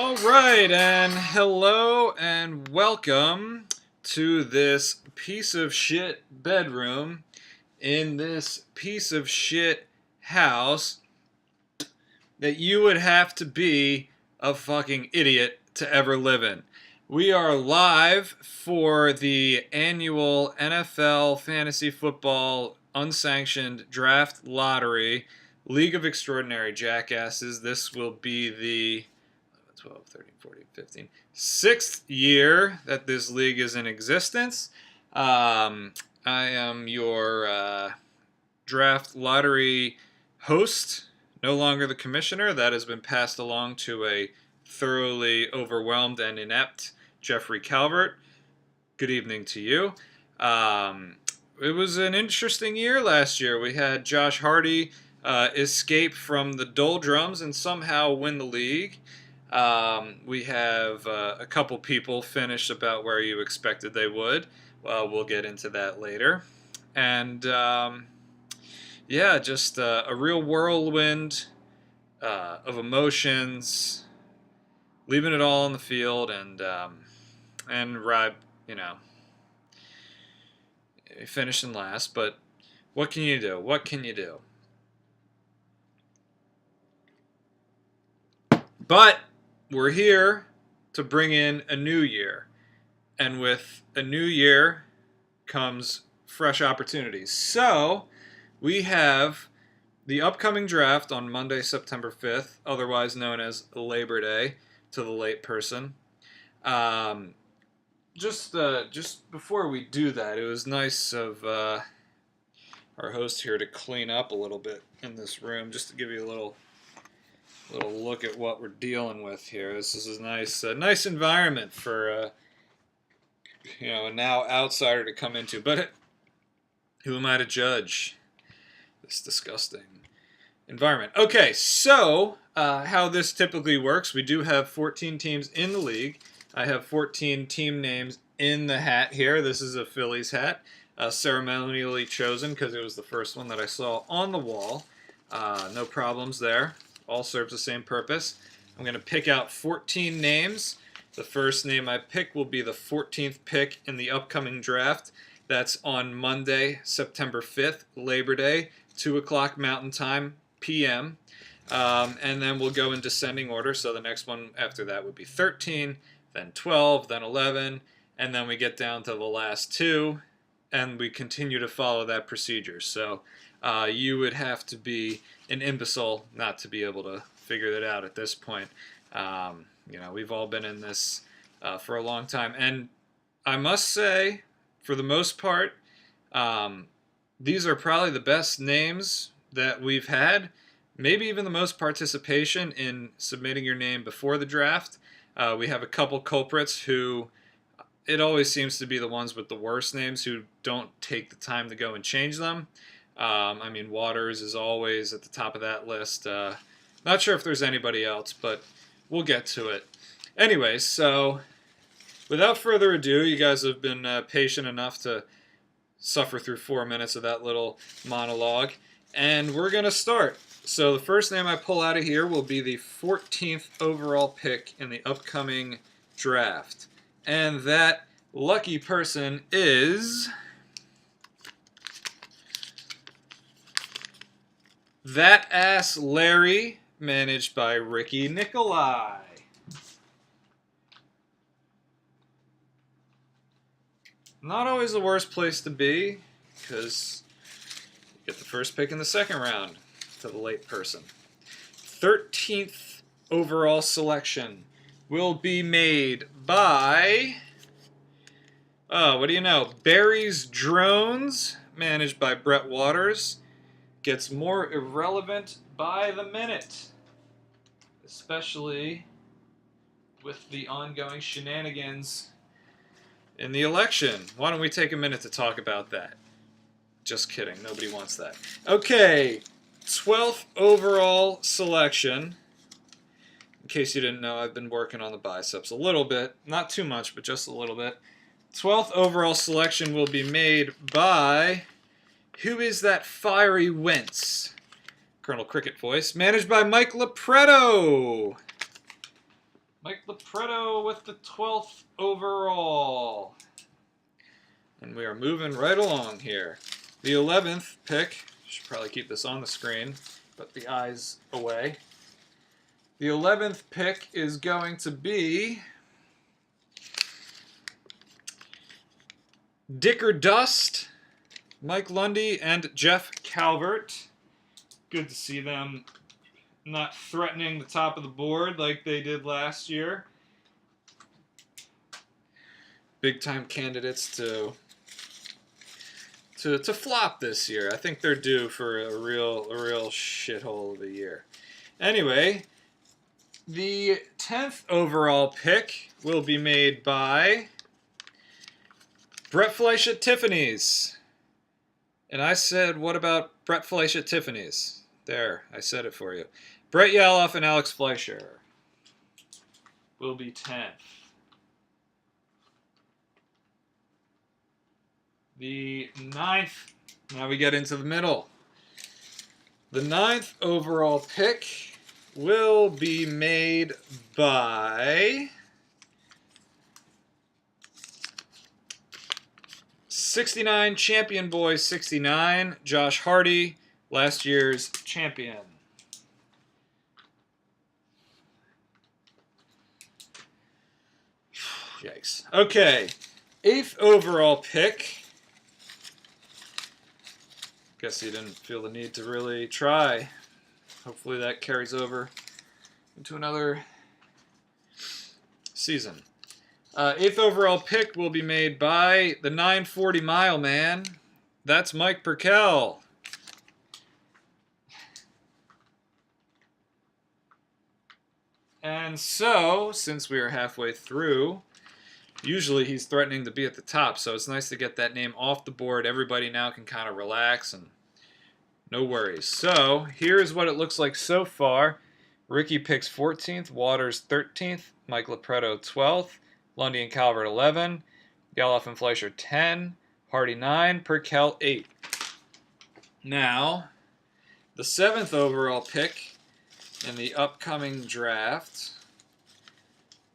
All right, and hello and welcome to this piece of shit bedroom in this piece of shit house that you would have to be a fucking idiot to ever live in. We are live for the annual NFL Fantasy Football Unsanctioned Draft Lottery League of Extraordinary Jackasses. This will be the 12, 13, 14, 15, sixth year that this league is in existence. I am your draft lottery host, no longer the commissioner. That has been passed along to a thoroughly overwhelmed and inept Jeffrey Calvert. Good evening to you. It was an interesting year last year. We had Josh Hardy escape from the doldrums and somehow win the league. We have a couple people finish about where you expected they would. We'll get into that later. And yeah, just a real whirlwind of emotions, leaving it all on the field, and finishing last. But what can you do? What can you do? But we're here to bring in a new year. And with a new year comes fresh opportunities. So we have the upcoming draft on Monday, September 5th, otherwise known as Labor Day to the late person. Just before we do that, it was nice of our host here to clean up a little bit in this room, just to give you a little look at what we're dealing with here. This is a nice environment for a now outsider to come into. But who am I to judge this disgusting environment? Okay, so how this typically works: we do have 14 teams in the league. I have 14 team names in the hat here. This is a Phillies hat, ceremonially chosen because it was the first one that I saw on the wall. No problems there. All serves the same purpose. I'm going to pick out 14 names. The first name I pick will be the 14th pick in the upcoming draft. That's on Monday, September 5th, Labor Day, 2 o'clock Mountain Time, p.m. And then we'll go in descending order. So the next one after that would be 13, then 12, then 11, and then we get down to the last two, and we continue to follow that procedure. So you would have to be an imbecile not to be able to figure that out at this point. We've all been in this for a long time. And I must say, for the most part, these are probably the best names that we've had. Maybe even the most participation in submitting your name before the draft. We have a couple culprits who, it always seems to be the ones with the worst names who don't take the time to go and change them. Waters is always at the top of that list. Not sure if there's anybody else, but we'll get to it. Anyway, so without further ado, you guys have been patient enough to suffer through 4 minutes of that little monologue, and we're going to start. So the first name I pull out of here will be the 14th overall pick in the upcoming draft. And that lucky person is That Ass Larry, managed by Ricky Nikolai. Not always the worst place to be, because you get the first pick in the second round to the late person. 13th overall selection will be made by, Barry's Drones, managed by Brett Waters. Gets more irrelevant by the minute, especially with the ongoing shenanigans in the election. Why don't we take a minute to talk about that? Just kidding. Nobody wants that. Okay, 12th overall selection. In case you didn't know, I've been working on the biceps a little bit. Not too much, but just a little bit. 12th overall selection will be made by... Who is that fiery Wentz? Colonel Cricket voice. Managed by Mike Lopretto. Mike Lepreto with the 12th overall. And we are moving right along here. The 11th pick, should probably keep this on the screen, but the eyes away. The 11th pick is going to be Dicker Dust, Mike Lundy, and Jeff Calvert. Good to see them not threatening the top of the board like they did last year. Big time candidates to flop this year. I think they're due for a real shithole of a year. Anyway, the 10th overall pick will be made by Brett Fleisch at Tiffany's. And I said, what about Brett Fleisch at Tiffany's? There, I said it for you. Brett Yaloff and Alex Fleischer will be 10th. The 9th, now we get into the middle. The 9th overall pick will be made by 69 Champion Boy 69, Josh Hardy, last year's champion. Yikes. Okay, 8th overall pick. Guess he didn't feel the need to really try. Hopefully that carries over into another season. 8th overall pick will be made by the 940 Mile Man. That's Mike Perkel. And so, since we are halfway through, usually he's threatening to be at the top, so it's nice to get that name off the board. Everybody now can kind of relax and no worries. So, here's what it looks like so far. Ricky picks 14th, Waters 13th, Mike Lepreto 12th, Lundy and Calvert 11, Yaloff and Fleischer 10, Hardy 9, Perkel 8. Now, the 7th overall pick in the upcoming draft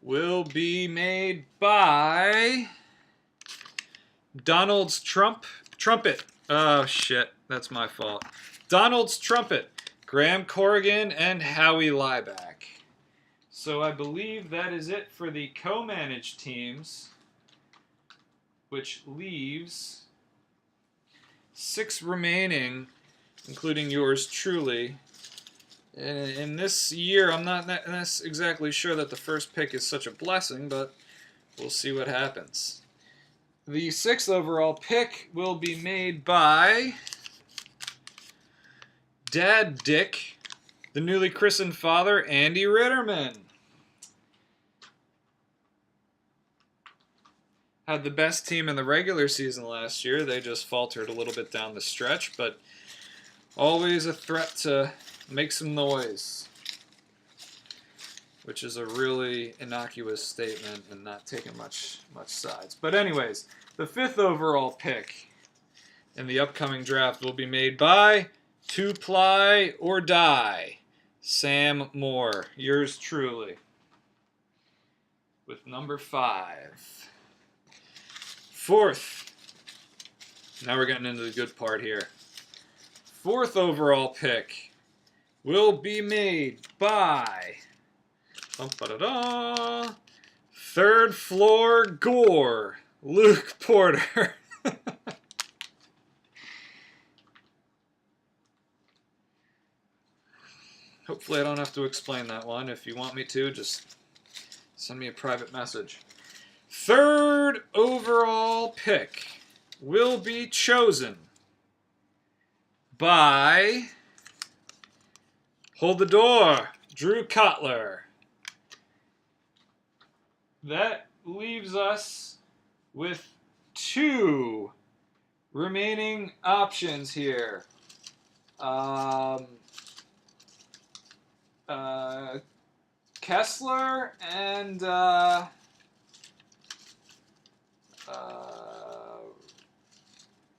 will be made by Donald's Trumpet. Oh, shit. That's my fault. Donald's Trumpet. Graham Corrigan and Howie Lieback. So I believe that is it for the co-managed teams, which leaves 6 remaining, including yours truly. In this year, I'm not exactly sure that the first pick is such a blessing, but we'll see what happens. The 6th overall pick will be made by Dad Dick, the newly christened father, Andy Ritterman. Had the best team in the regular season last year. They just faltered a little bit down the stretch, but always a threat to make some noise, which is a really innocuous statement and not taking much sides. But anyways, the 5th overall pick in the upcoming draft will be made by Two Ply or Die, Sam Moore, yours truly, with number 5. 4th, now we're getting into the good part here. 4th overall pick will be made by 3rd Floor Gore, Luke Porter. Hopefully I don't have to explain that one. If you want me to, just send me a private message. 3rd overall pick will be chosen by, hold the door, Drew Cutler. That leaves us with 2 remaining options here. Kessler and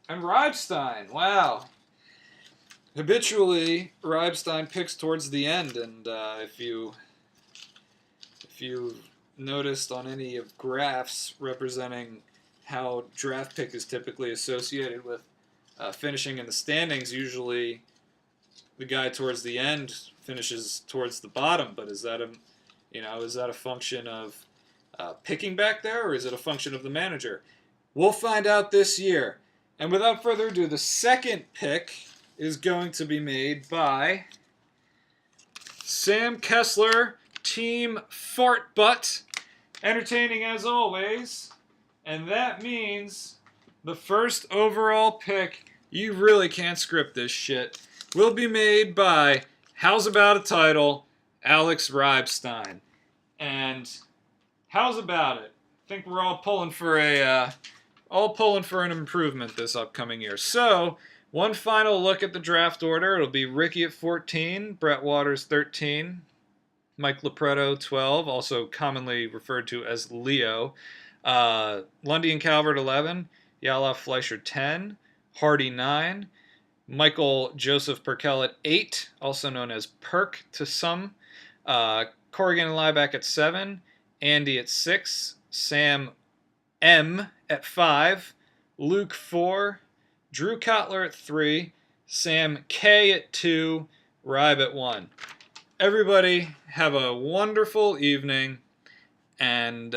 Reibstein. Wow. Habitually, Reibstein picks towards the end, and if you if you've noticed on any of graphs representing how draft pick is typically associated with finishing in the standings, usually the guy towards the end finishes towards the bottom. But is that a function of picking back there, or is it a function of the manager? We'll find out this year. And without further ado, the second pick is going to be made by Sam Kessler, Team Fart Butt. Entertaining as always. And that means the first overall pick, you really can't script this shit, will be made by How's About a Title, Alex Reibstein. And how's about it? I think we're all pulling for an improvement this upcoming year. So, one final look at the draft order. It'll be Ricky at 14, Brett Waters 13, Mike Lopretto 12, also commonly referred to as Leo, Lundy and Calvert 11, Yala Fleischer 10, Hardy 9, Michael Joseph Perkel at 8, also known as Perk to some, Corrigan and Lieback at 7, Andy at 6, Sam M at 5, Luke 4, Drew Cotler at 3, Sam K at 2, Ribe at 1. Everybody have a wonderful evening, and